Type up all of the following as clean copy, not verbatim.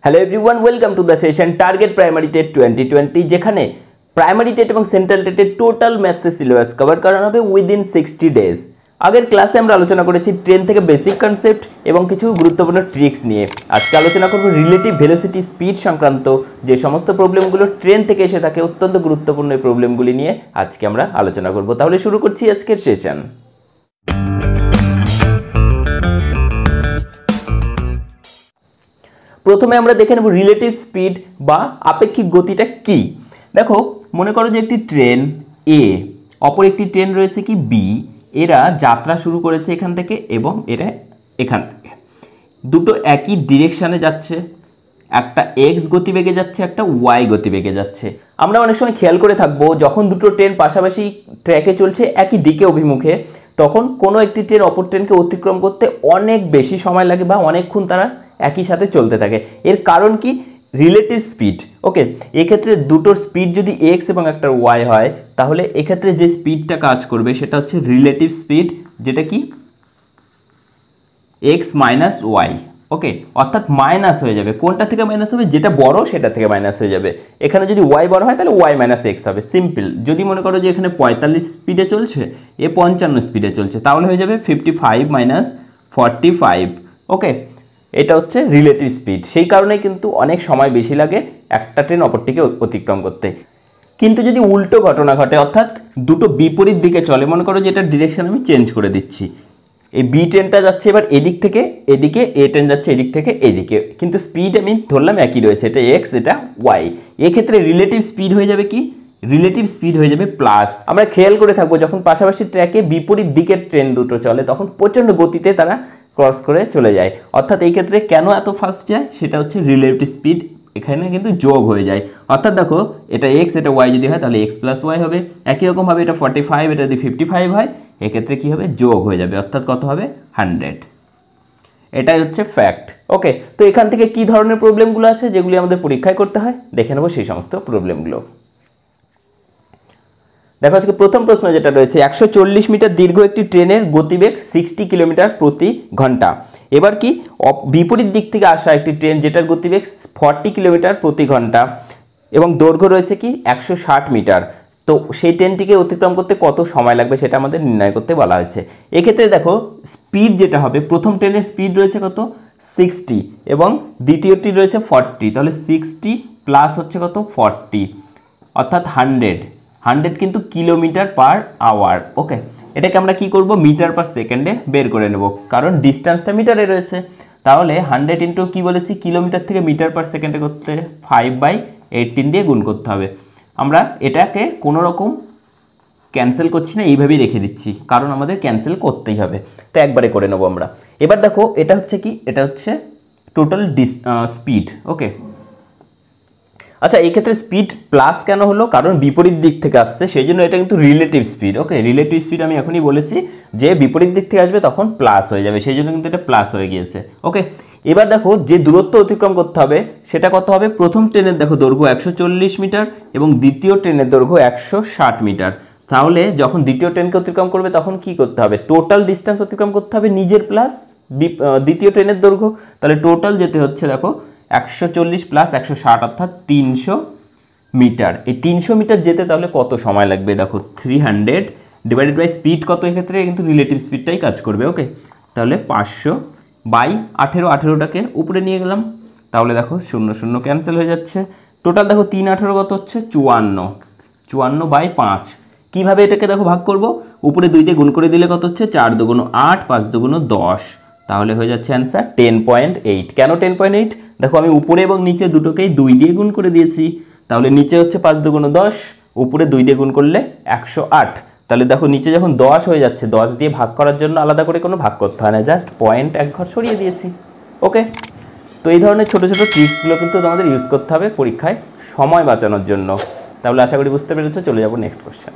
Hello everyone, welcome to the session target primary TET 2020, যেখানে primary TET এবং central টেটের total ম্যাথসের syllabus cover করানো হবে within 60 days. আগের ক্লাসে আমরা আলোচনা করেছি ট্রেন থেকে বেসিক কনসেপ্ট এবং কিছু গুরুত্বপূর্ণ ট্রিক্স নিয়ে। আজকে আলোচনা করব রিলেটিভ ভেলোসিটি স্পিড সংক্রান্ত যে সমস্ত প্রবলেমগুলো ট্রেন থেকে এসে থাকে, অত্যন্ত গুরুত্বপূর্ণ এই প্রবলেমগুলি নিয়ে আজকে আমরা আলোচনা করব। তাহলে শুরু করছি আজকের সেশন। প্রথমে আমরা দেখে নেব রিলেটিভ স্পিড বা আপেক্ষিক গতিটা কি। দেখো, মনে করো যে একটি ট্রেন এ, অপর একটি ট্রেন রয়েছে কি বি, এরা যাত্রা শুরু করেছে এখান থেকে এবং এরা এখান থেকে, দুটো একই ডিরেকশানে যাচ্ছে, একটা এক্স গতিবেগে যাচ্ছে, একটা ওয়াই গতিবেগে যাচ্ছে। আমরা অনেক সময় খেয়াল করে থাকবো যখন দুটো ট্রেন পাশাপাশি ট্র্যাকে চলছে একই দিকে অভিমুখে, তখন কোনো একটি ট্রেন অপর ট্রেনকে অতিক্রম করতে অনেক বেশি সময় লাগে বা অনেকক্ষণ তারা একই সাথে চলতে থাকে। এর কারণ কি? Relative speed. ওকে, এক্ষেত্রে দুটোর স্পিড যদি এক্স এবং একটা ওয়াই হয়, তাহলে এক্ষেত্রে যে স্পিডটা কাজ করবে সেটা হচ্ছে রিলেটিভ স্পিড, যেটা কি এক্স মাইনাস ওয়াই। ওকে, অর্থাৎ মাইনাস হয়ে যাবে। কোনটা থেকে মাইনাস হবে? যেটা বড় সেটা থেকে মাইনাস হয়ে যাবে। এখানে যদি ওয়াই বড় হয় তাহলে ওয়াই মাইনাস এক্স হবে, সিম্পল। যদি মনে করো যে এখানে 45 স্পিডে চলছে, এ 55 স্পিডে চলছে, তাহলে হয়ে যাবে 55 মাইনাস 45। ওকে, এটা হচ্ছে রিলেটিভ স্পিড। সেই কারণেই কিন্তু অনেক সময় বেশি লাগে একটা ট্রেন অপরটিকে অতিক্রম করতে। কিন্তু যদি উল্টো ঘটনা ঘটে, অর্থাৎ দুটো বিপরীত দিকে চলে, মনে করো যে এটার ডিরেকশন আমি চেঞ্জ করে দিচ্ছি, এই বি ট্রেনটা যাচ্ছে এবার এদিক থেকে এদিকে, এ ট্রেন যাচ্ছে এদিক থেকে এদিকে, কিন্তু স্পিড আমি ধরলাম একই রয়েছে, এটা এক্স এটা ওয়াই। এক্ষেত্রে রিলেটিভ স্পিড হয়ে যাবে কি? রিলেটিভ স্পিড হয়ে যাবে প্লাস। আমরা খেয়াল করে থাকবো যখন পাশাপাশি ট্র্যাকে বিপরীত দিকের ট্রেন দুটো চলে তখন প্রচণ্ড গতিতে তারা ক্রস করে চলে যায়। অর্থাৎ এই ক্ষেত্রে কেন এত ফাস্ট যায় সেটা হচ্ছে রিলেটিভ স্পিড এখানে কিন্তু যোগ হয়ে যায়। অর্থাৎ দেখো, এটা এক্স এটা ওয়াই যদি হয় তাহলে এক্স প্লাস ওয়াই হবে। একই রকমভাবে এটা 45, এটা যদি 55 হয়, এক্ষেত্রে কী হবে? যোগ হয়ে যাবে, অর্থাৎ কত হবে? 100। এটাই হচ্ছে ফ্যাক্ট। ওকে, তো এখান থেকে কি ধরনের প্রবলেমগুলো আসে যেগুলি আমাদের পরীক্ষায় করতে হয়, দেখে নেবো সেই সমস্ত প্রবলেমগুলো। দেখো, আজকে প্রথম প্রশ্ন যেটা রয়েছে, 140 মিটার দীর্ঘ একটি ট্রেনের গতিবেগ 60 কিলোমিটার প্রতি ঘন্টা। এবার কি? বিপরীত দিক থেকে আসা একটি ট্রেন যেটার গতিবেগ 40 কিলোমিটার প্রতি ঘন্টা এবং দৈর্ঘ্য রয়েছে কি 160 মিটার। তো সেই ট্রেনটিকে অতিক্রম করতে কত সময় লাগবে সেটা আমাদের নির্ণয় করতে বলা হয়েছে। এক্ষেত্রে দেখো, স্পিড যেটা হবে, প্রথম ট্রেনের স্পিড রয়েছে কত? 60 এবং দ্বিতীয়টি রয়েছে 40, তাহলে 60 প্লাস হচ্ছে কত? 40, অর্থাৎ 100 কিন্তু কিলোমিটার পার আওয়ার। ওকে, এটাকে আমরা কি করব? মিটার পার সেকেন্ডে বের করে নেব, কারণ ডিস্টেন্সটা মিটারে রয়েছে। তাহলে 100 ইন্টু কি বলেছি? কিলোমিটার থেকে মিটার পার সেকেন্ডে করতে 5/18 দিয়ে গুণ করতে হবে। আমরা এটাকে কোনো রকম ক্যান্সেল করছি না, এইভাবেই রেখে দিচ্ছি, কারণ আমাদের ক্যান্সেল করতেই হবে, তো একবারে করে নেব আমরা। এবার দেখো, এটা হচ্ছে কি? এটা হচ্ছে টোটাল স্পিড। ওকে, আচ্ছা, এই ক্ষেত্রে স্পিড প্লাস কেন হলো? কারণ বিপরীত দিক থেকে আসছে, সেই জন্য এটা কিন্তু রিলেটিভ স্পিড। ওকে, রিলেটিভ স্পিড আমি এখনই বলেছি যে বিপরীত দিক থেকে আসবে তখন প্লাস হয়ে যাবে, সেই জন্য কিন্তু এটা প্লাস হয়ে গিয়েছে। ওকে, এবার দেখো যে দূরত্ব অতিক্রম করতে হবে সেটা কত হবে? প্রথম ট্রেনের দেখো দৈর্ঘ্য 140 মিটার এবং দ্বিতীয় ট্রেনের দৈর্ঘ্য 160 মিটার। তাহলে যখন দ্বিতীয় ট্রেনকে অতিক্রম করবে তখন কি করতে হবে? টোটাল ডিস্টেন্স অতিক্রম করতে হবে নিজের প্লাস দ্বিতীয় ট্রেনের দৈর্ঘ্য। তাহলে টোটাল যেতে হচ্ছে দেখো 140 প্লাস 160 অর্থাৎ 300 মিটার। এই 300 মিটার যেতে তাহলে কত সময় লাগবে? দেখো, 300 ডিভাইডেড বাই স্পিড কত? এক্ষেত্রে কিন্তু রিলেটিভ স্পিডটাই কাজ করবে। ওকে, তাহলে 500/18, 18টাকে উপরে নিয়ে গেলাম, তাহলে দেখো 0 0 ক্যান্সেল হয়ে যাচ্ছে। টোটাল দেখো 3 18 কত হচ্ছে? 54/5। কীভাবে এটাকে দেখো ভাগ করব? উপরে 2 দিয়ে গুণ করে দিলে কত হচ্ছে? 4 দুগুণ 8, 5 দুগুণ 10, তাহলে হয়ে যাচ্ছে অ্যান্সার 10.8। কেন 10.8? দেখো, আমি উপরে এবং নিচে দুটোকেই 2 দিয়ে গুণ করে দিয়েছি, তাহলে নিচে হচ্ছে 5 দুগুণ 10, উপরে 2 দিয়ে গুণ করলে 108। তাহলে দেখো, নিচে যখন 10 হয়ে যাচ্ছে, 10 দিয়ে ভাগ করার জন্য আলাদা করে কোনো ভাগ করতে হয় না, জাস্ট পয়েন্ট এক ঘর সরিয়ে দিয়েছি। ওকে, তো এই ধরনের ছোটো ছোটো ট্রিক্সগুলো কিন্তু তোমাদের ইউজ করতে হবে পরীক্ষায় সময় বাঁচানোর জন্য। তাহলে আশা করি বুঝতে পেরেছো। চলে যাবো নেক্সট কোশ্চেন।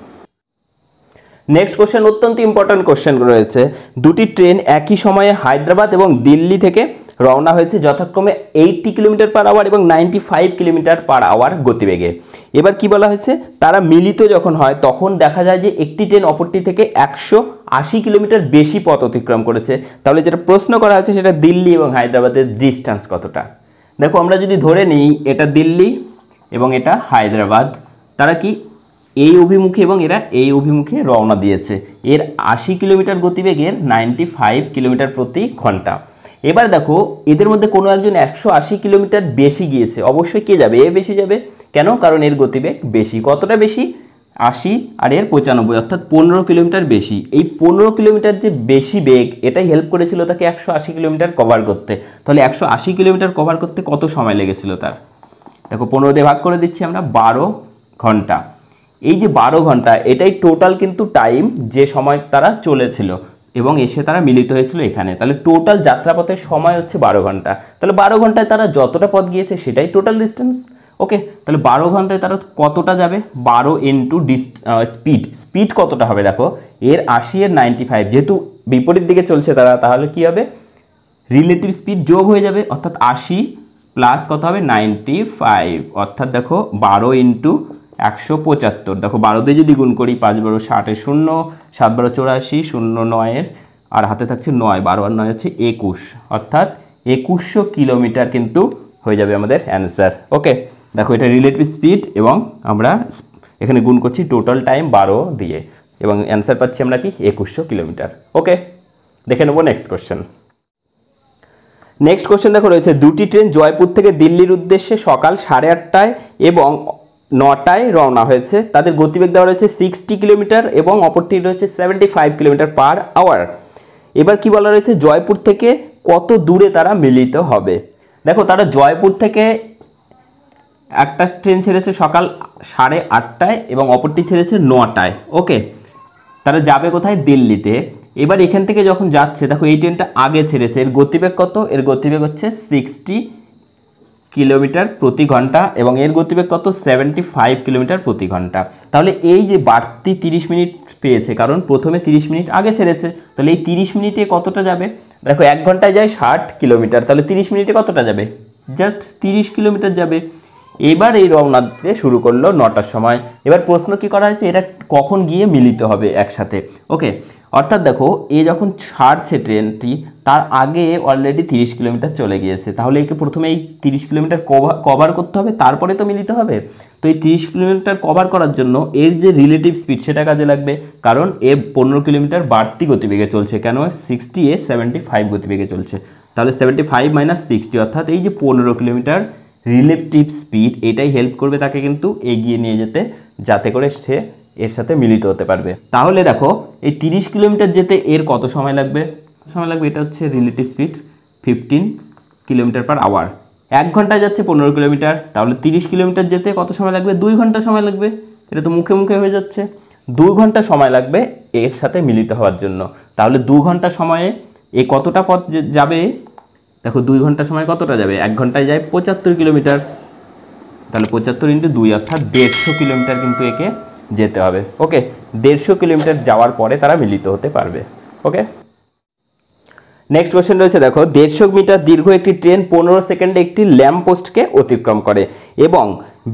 নেক্সট কোশ্চেন অত্যন্ত ইম্পর্ট্যান্ট কোশ্চেন রয়েছে। দুটি ট্রেন একই সময়ে হায়দ্রাবাদ এবং দিল্লি থেকে রওনা হয়েছে যথাক্রমে 80 কিলোমিটার পার আওয়ার এবং 95 কিলোমিটার পার আওয়ার গতিবেগে। এবার কি বলা হয়েছে? তারা মিলিত যখন হয় তখন দেখা যায় যে একটি ট্রেন অপরটি থেকে 180 কিলোমিটার বেশি পথ অতিক্রম করেছে। তাহলে যেটা প্রশ্ন করা হয়েছে সেটা দিল্লি এবং হায়দ্রাবাদের ডিস্টেন্স কতটা। দেখো আমরা যদি ধরে নিই এটা দিল্লি এবং এটা হায়দ্রাবাদ, তারা কি এই অভিমুখে এবং এরা এই অভিমুখে রওনা দিয়েছে। এর 80 কিলোমিটার গতিবেগের 95 কিলোমিটার প্রতি ঘন্টা। এবার দেখো এদের মধ্যে কোনো একজন 180 কিলোমিটার বেশি গিয়েছে, অবশ্যই কে যাবে? এ বেশি যাবে। কেন? কারণ এর গতিবেগ বেশি। কতটা বেশি? 80 আর এর 95, অর্থাৎ 15 কিলোমিটার বেশি। এই 15 কিলোমিটার যে বেশি বেগ, এটাই হেল্প করেছিল তাকে 180 কিলোমিটার কভার করতে। তাহলে 180 কিলোমিটার কভার করতে কত সময় লেগেছিল তার? দেখো 15 দিয়ে ভাগ করে দিচ্ছি আমরা, 12 ঘন্টা। এই যে 12 ঘন্টা, এটাই টোটাল কিন্তু টাইম যে সময় তারা চলেছিল এবং এসে তারা মিলিত হয়েছিল এখানে। তাহলে টোটাল যাত্রাপথের সময় হচ্ছে 12 ঘন্টা। তাহলে 12 ঘন্টায় তারা যতটা পথ গিয়েছে সেটাই টোটাল ডিস্টেন্স। ওকে, তাহলে 12 ঘন্টায় তারা কতটা যাবে? 12 ইন্টু স্পিড কতটা হবে? দেখো এর 80 এর 95, যেহেতু বিপরীত দিকে চলছে তারা, তাহলে কি হবে? রিলেটিভ স্পিড যোগ হয়ে যাবে, অর্থাৎ 80 প্লাস কত হবে? 95, অর্থাৎ দেখো 12 ইন্টু 175। দেখো 12 দিয়ে যদি গুণ করি, 5 12 60 0, 7 12 84, 0 9 আর হাতে থাকছে 9, 12 আর 9 হচ্ছে 21, অর্থাৎ 2100 কিলোমিটার কিন্তু হয়ে যাবে আমাদের অ্যান্সার। ওকে, দেখো এটা রিলেটিভ স্পিড এবং আমরা এখানে গুণ করছি টোটাল টাইম 12 দিয়ে এবং অ্যান্সার পাচ্ছি আমরা কি? 2100 কিলোমিটার। ওকে, দেখে নেবো নেক্সট কোশ্চেন। নেক্সট কোশ্চেন দেখো রয়েছে, দুটি ট্রেন জয়পুর থেকে দিল্লির উদ্দেশ্যে সকাল 8:30টায় এবং 9টায় রওনা হয়েছে। তাদের গতিবেগ দেওয়া রয়েছে 60 কিলোমিটার এবং অপরটি রয়েছে 75 কিলোমিটার পার আওয়ার। এবার কি বলা রয়েছে? জয়পুর থেকে কত দূরে তারা মিলিত হবে। দেখো তারা জয়পুর থেকে একটা ট্রেন ছেড়েছে সকাল 8:30টায় এবং অপরটি ছেড়েছে 9টায়। ওকে, তারা যাবে কোথায়? দিল্লিতে। এবার এখান থেকে যখন যাচ্ছে, দেখো এই ট্রেনটা আগে ছেড়েছে, এর গতিবেগ কত? এর গতিবেগ হচ্ছে 60 কিলোমিটার প্রতি ঘন্টা এবং এর গতিবেগ কত? 75 কিলোমিটার প্রতি ঘন্টা। তাহলে এই যে বাড়তি 30 মিনিট পেয়েছে, কারণ প্রথমে 30 মিনিট আগে ছেড়েছে, তাহলে এই 30 মিনিটে কতটা যাবে? দেখো 1 ঘন্টায় যায় 60 কিলোমিটার, তাহলে 30 মিনিটে কতটা যাবে? জাস্ট 30 কিলোমিটার যাবে। এবার এই রওনা দিতে শুরু করলো 9টার সময়। এবার প্রশ্ন কি করা হয়েছে? এটা কখন গিয়ে মিলিত হবে একসাথে। ওকে, অর্থাৎ দেখো এ যখন ছাড়ছে ট্রেনটি, তার আগে অলরেডি 30 কিলোমিটার চলে গিয়েছে। তাহলে একে প্রথমে এই 30 কিলোমিটার কভার করতে হবে, তারপরে তো মিলিত হবে। তো এই 30 কিলোমিটার কভার করার জন্য এর যে রিলেটিভ স্পিড সেটা কাজে লাগবে, কারণ এ 15 কিলোমিটার বাড়তি গতিবেগে চলছে। কেন? 60 এ 75 গতিবেগে চলছে। তাহলে 75 মাইনাস 60, অর্থাৎ এই যে 15 কিলোমিটার রিলেটিভ স্পিড, এটাই হেল্প করবে তাকে কিন্তু এগিয়ে নিয়ে যেতে, যাতে করে সে এর সাথে মিলিত হতে পারবে। তাহলে দেখো এই 30 কিলোমিটার যেতে এর কত সময় লাগবে? এটা হচ্ছে relative speed 15 kilometre per hour. 1 ঘন্টায় যাচ্ছে 15 কিলোমিটার, তাহলে 30 কিলোমিটার যেতে কত সময় লাগবে? 2 ঘন্টা সময় লাগবে। এটা তো মুখে মুখে হয়ে যাচ্ছে। 2 ঘন্টা সময় লাগবে এর সাথে মিলিত হওয়ার জন্য। তাহলে 2 ঘন্টা সময়ে এ কতটা পথ যাবে? দেখো 2 ঘন্টা সময় কতটা যাবে? 1 ঘন্টায় যায় 75 কিলোমিটার, তাহলে 75 ইন্টু 2, অর্থাৎ 150 কিলোমিটার কিন্তু একে যেতে হবে। ওকে, 150 কিলোমিটার যাওয়ার পরে তারা মিলিত হতে পারবে। ওকে, নেক্সট কোশ্চেন রয়েছে, দেখো 150 মিটার দীর্ঘ একটি ট্রেন 15 সেকেন্ডে একটি ল্যাম্প পোস্টকে অতিক্রম করে এবং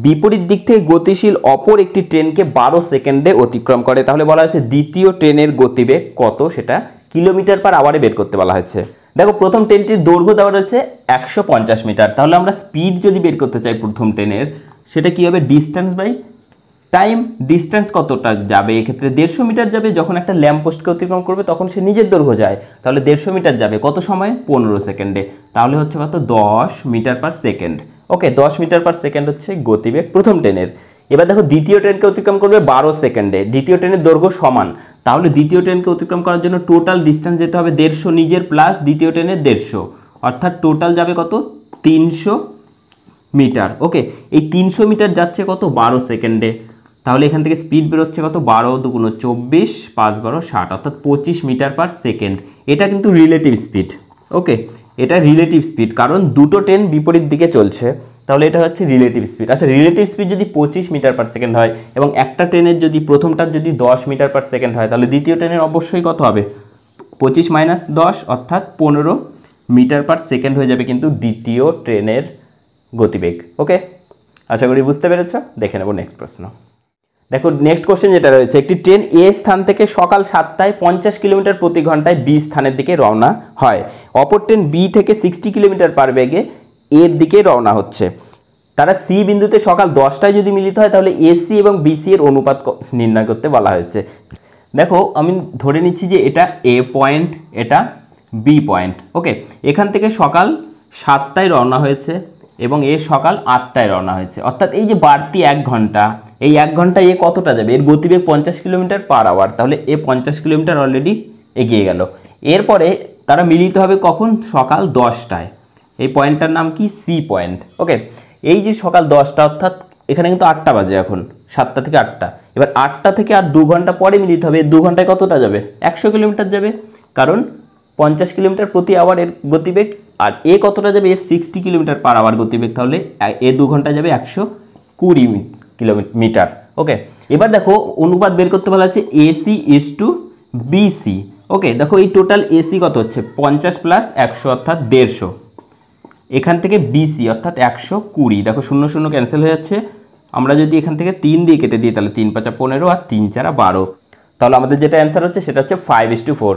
বিপরীত দিক থেকে গতিশীল অপর একটি ট্রেনকে 12 সেকেন্ডে অতিক্রম করে। তাহলে বলা হয়েছে দ্বিতীয় ট্রেনের গতিবেগ কত, সেটা কিলোমিটার পার আওয়ারে বের করতে বলা হয়েছে। দেখো প্রথম ট্রেনটির দৈর্ঘ্য দেওয়া রয়েছে 150 মিটার। তাহলে আমরা স্পিড যদি বের করতে চাই প্রথম ট্রেনের, সেটা কি হবে? Distance by time. ডিস্টেন্স কতটা যাবে? এক্ষেত্রে 150 মিটার যাবে। যখন একটা ল্যাম্প পোস্টকে অতিক্রম করবে তখন সে নিজের দৈর্ঘ্য যায়, তাহলে 150 মিটার যাবে কত সময়ে? 15 সেকেন্ডে। তাহলে হচ্ছে কত? 10 মিটার পার সেকেন্ড। ওকে, 10 মিটার পার সেকেন্ড হচ্ছে গতিবেগ প্রথম ট্রেনের। এবার দেখো দ্বিতীয় ট্রেনকে অতিক্রম করবে 12 সেকেন্ডে। দ্বিতীয় ট্রেনের দৈর্ঘ্য সমান, তাহলে দ্বিতীয় ট্রেনকে অতিক্রম করার জন্য টোটাল ডিস্টেন্স যেতে হবে 150 নিজের প্লাস দ্বিতীয় ট্রেনের 150, অর্থাৎ টোটাল যাবে কত? 300 মিটার। ওকে, এই 300 মিটার যাচ্ছে কত? 12 সেকেন্ডে। তাহলে এখান থেকে স্পিড বেরোচ্ছে কত? 12 2 24, 5 12 60, অর্থাৎ 25 মিটার পার সেকেন্ড। এটা কিন্তু রিলেটিভ স্পিড। ওকে, এটা রিলেটিভ স্পিড, কারণ দুটো ট্রেন বিপরীত দিকে চলছে, তাহলে এটা হচ্ছে রিলেটিভ স্পিড। আচ্ছা, রিলেটিভ স্পিড যদি 25 মিটার পার সেকেন্ড হয় এবং একটা ট্রেনের যদি প্রথমটার যদি 10 মিটার পার সেকেন্ড হয়, তাহলে দ্বিতীয় ট্রেনের অবশ্যই কত হবে? 25 মাইনাস 10, অর্থাৎ 15 মিটার পার সেকেন্ড হয়ে যাবে কিন্তু দ্বিতীয় ট্রেনের গতিবেগ। ওকে, আশা করি বুঝতে পেরেছ। দেখে নেব নেক্সট প্রশ্ন। দেখো নেক্সট কোশ্চেন যেটা রয়েছে, একটি ট্রেন এ স্থান থেকে সকাল 7টায় 50 কিলোমিটার প্রতি ঘন্টায় বি স্থানের দিকে রওনা হয়। অপর ট্রেন বি থেকে 60 কিলোমিটার পার বেগে এর দিকে রওনা হচ্ছে। তারা সি বিন্দুতে সকাল 10টায় যদি মিলিত হয় তাহলে এসি এবং বিসি এর অনুপাত নির্ণয় করতে বলা হয়েছে। দেখো আমি ধরে নিচ্ছি যে এটা এ পয়েন্ট, এটা বি পয়েন্ট। ওকে, এখান থেকে সকাল 7টায় রওনা হয়েছে এবং এ সকাল 8টায় রওনা হয়েছে, অর্থাৎ এই যে বাড়তি 1 ঘন্টা, এই 1 ঘন্টায় এ কতটা যাবে? এর গতিবেগ 50 কিলোমিটার পার আওয়ার, তাহলে এ 50 কিলোমিটার অলরেডি এগিয়ে গেল। এরপরে তারা মিলিত হবে কখন? সকাল 10টায়। এই পয়েন্টটার নাম কি? C point. ওকে, এই যে সকাল 10টা, অর্থাৎ এখানে কিন্তু 8টা বাজে, এখন 7টা থেকে 8টা, এবার 8টা থেকে আর 2 ঘন্টা পরে মিলিত হবে। 2 ঘন্টায় কতটা যাবে? 100 কিলোমিটার যাবে, কারণ 50 কিলোমিটার প্রতি আওয়ার এর গতিবেগ, আর এ কতটা যাবে? এর 60 কিলোমিটার পার আওয়ার গতিবেগ, তাহলে এ 2 ঘন্টা যাবে 120 কিলোমিটার। ওকে, এবার দেখো অনুপাত বের করতে বলা আছে এসি ইজ টু বিসি। ওকে, দেখো এই টোটাল এসি কত হচ্ছে? 50 প্লাস 100 অর্থাৎ 150। এখান থেকে বিসি অর্থাৎ 120। দেখো 0 0 ক্যান্সেল হয়ে যাচ্ছে। আমরা যদি এখান থেকে 3 দিয়ে কেটে দিই তাহলে 3 5 15 আর 3 4 12, তাহলে আমাদের যেটা অ্যান্সার হচ্ছে সেটা হচ্ছে 5:4।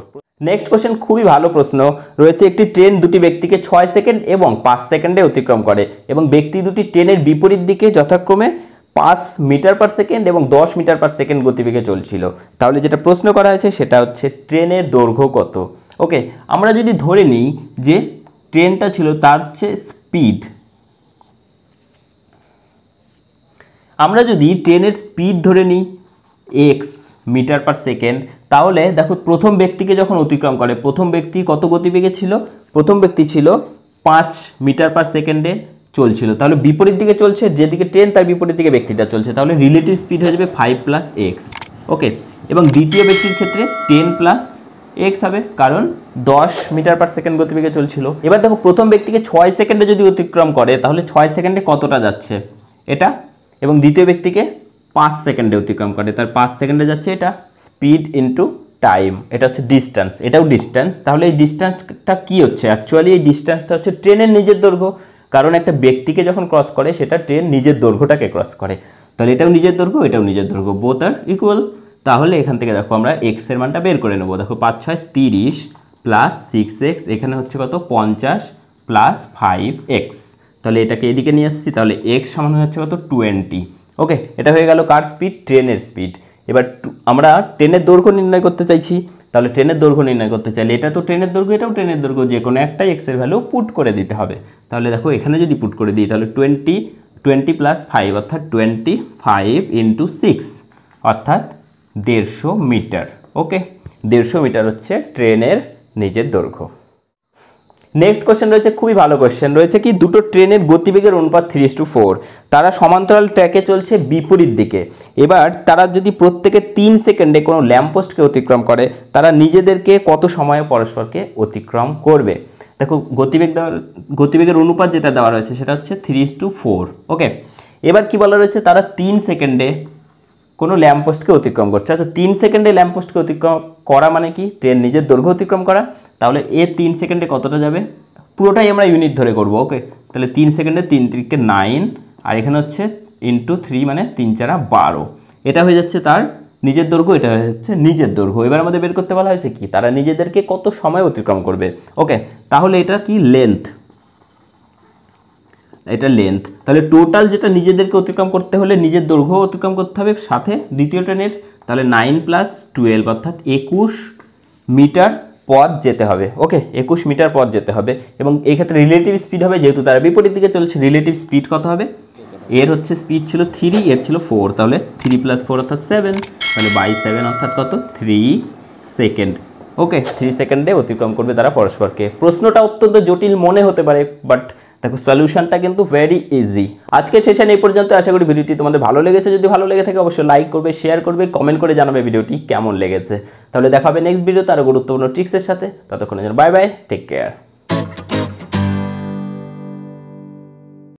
নেক্সট কোশ্চেন খুবই ভালো প্রশ্ন রয়েছে। একটি ট্রেন দুটি ব্যক্তিকে 6 সেকেন্ড এবং 5 সেকেন্ডে অতিক্রম করে এবং ব্যক্তি দুটি ট্রেনের বিপরীত দিকে যথাক্রমে 5 মিটার পার সেকেন্ড এবং 10 মিটার পার সেকেন্ড গতিবেগে চলছিল। তাহলে যেটা প্রশ্ন করা হয়েছে সেটা হচ্ছে ট্রেনের দৈর্ঘ্য কত। ওকে, আমরা যদি ধরে নিই যে ট্রেনটা ছিল তার হচ্ছে স্পিড, আমরা যদি ট্রেনের স্পিড ধরে নিই এক্স মিটার পার সেকেন্ড, তাহলে দেখো প্রথম ব্যক্তিকে যখন অতিক্রম করে, প্রথম ব্যক্তি কত গতিবেগে ছিল? প্রথম ব্যক্তি ছিল 5 মিটার পার সেকেন্ডে চলছিল, তাহলে বিপরীত দিকে চলছে, যেদিকে ট্রেন তার বিপরীত দিকে ব্যক্তিটা চলছে, তাহলে রিলেটিভ স্পিড হয়ে যাবে 5 প্লাস এক্স। ওকে, এবং দ্বিতীয় ব্যক্তির ক্ষেত্রে 10 প্লাস এক্স হবে, কারণ 10 মিটার পার সেকেন্ড গতিবেগে চলছিল। এবার দেখো প্রথম ব্যক্তিকে 6 সেকেন্ডে যদি অতিক্রম করে তাহলে 6 সেকেন্ডে কতটা যাচ্ছে এটা, এবং দ্বিতীয় ব্যক্তিকে 5 সেকেন্ডে অতিক্রম করে, তার 5 সেকেন্ডে যাচ্ছে এটা। স্পিড ইন্টু টাইম, এটা হচ্ছে ডিস্টেন্স, এটাও ডিস্টেন্স। তাহলে এই ডিস্টেন্সটা কি হচ্ছে? অ্যাকচুয়ালি এই ডিস্টেন্সটা হচ্ছে ট্রেনের নিজের দৈর্ঘ্য, কারণ একটা ব্যক্তিকে যখন ক্রস করে সেটা ট্রেন নিজের দৈর্ঘ্যটাকে ক্রস করে, তাহলে এটাও নিজের দৈর্ঘ্য, এটাও নিজের দৈর্ঘ্য, বোথ আর ইকুয়াল। তাহলে এখান থেকে দেখো আমরা এক্স এর মানটা বের করে নেবো। দেখো 5 6 30 প্লাস 6x, এখানে হচ্ছে কত? 50 প্লাস 5x, তাহলে এটাকে এদিকে নিয়ে আসছি, তাহলে x সমান হচ্ছে কত? 20। ওকে, এটা হয়ে গেল কার স্পিড? ট্রেনের স্পিড। এবার আমরা ট্রেনের দৈর্ঘ্য নির্ণয় করতে চাইছি, তাহলে ট্রেনের দৈর্ঘ্য নির্ণয় করতে চাইলে এটা তো ট্রেনের দৈর্ঘ্য, এটাও ট্রেনের দৈর্ঘ্য, যে কোনো একটাই x এর ভ্যালু পুট করে দিতে হবে। তাহলে দেখো এখানে যদি পুট করে দিই তাহলে 20 প্লাস 5 অর্থাৎ 25 ইন্টু 6 অর্থাৎ 150 মিটার। ওকে, 150 মিটার হচ্ছে ট্রেনের নিজের দৈর্ঘ্য। নেক্সট কোশ্চেন রয়েছে, খুবই ভালো কোশ্চেন রয়েছে, কি দুটো ট্রেনের গতিবেগের অনুপাত 3:4, তারা সমান্তরাল ট্র্যাকে চলছে বিপরীত দিকে। এবার তারা যদি প্রত্যেকে 3 সেকেন্ডে কোনো ল্যাম্পপোস্টকে অতিক্রম করে, তারা নিজেদেরকে কত সময়ে পরস্পরকে অতিক্রম করবে? দেখো গতিবেগের অনুপাত যেটা দেওয়া রয়েছে সেটা হচ্ছে 3:4। ওকে, এবার কি বলা রয়েছে? তারা 3 সেকেন্ডে কোনো ল্যাম্পপোস্টকে অতিক্রম করছে। আচ্ছা, 3 সেকেন্ডে ল্যাম্পপোস্টকে অতিক্রম করা মানে কি? ট্রেন নিজের দৈর্ঘ্য অতিক্রম করা। তাহলে এ 3 সেকেন্ডে কতটা যাবে? পুরোটাই আমরা ইউনিট ধরে করব। ওকে, তাহলে 3 সেকেন্ডে 3 3 9, আর এখানে হচ্ছে ইন্টু 3 মানে 3 4 12, এটা হয়ে যাচ্ছে তার নিজের দৈর্ঘ্য, এটা হয়ে যাচ্ছে নিজের দৈর্ঘ্য। এবার আমাদের বের করতে বলা হয়েছে কি? তারা নিজেদেরকে কত সময় অতিক্রম করবে। ওকে, তাহলে এটা কি? লেন্থ, এটা লেন্থ। তাহলে টোটাল যেটা নিজেদেরকে অতিক্রম করতে হলে নিজের দৈর্ঘ্য অতিক্রম করতে হবে সাথে দ্বিতীয় ট্রেনের, তাহলে 9 প্লাস 12 অর্থাৎ 21 মিটার পথ যেতে হবে। ওকে, 21 মিটার পথ যেতে হবে, এবং এই ক্ষেত্রে রিলেটিভ স্পিড হবে, যেহেতু তারা বিপরীত দিকে চলছে, রিলেটিভ স্পিড কত হবে? এর হচ্ছে স্পিড ছিল 3, এর ছিল 4, তাহলে 3 প্লাস 4 অর্থাৎ 7, তাহলে বাই 7 অর্থাৎ কত? 3 সেকেন্ড। ওকে, 3 সেকেন্ডে অতিক্রম করবে তারা পরস্পরকে। প্রশ্নটা অত্যন্ত জটিল মনে হতে পারে, বাট দেখো সলিউশনটা কিন্তু ভেরি ইজি। আজকে সেশন এই পর্যন্ত। আশা করি ভিডিওটি তোমাদের ভালো লেগেছে। যদি ভালো লেগে থাকে অবশ্যই লাইক করবে, শেয়ার করবে, কমেন্ট করে জানাবে ভিডিওটি কেমন লেগেছে। তাহলে দেখা হবে নেক্সট ভিডিওতে আরও গুরুত্বপূর্ণ ট্রিক্সের সাথে। ততক্ষণের জন্য বাই বাই, টেক কেয়ার।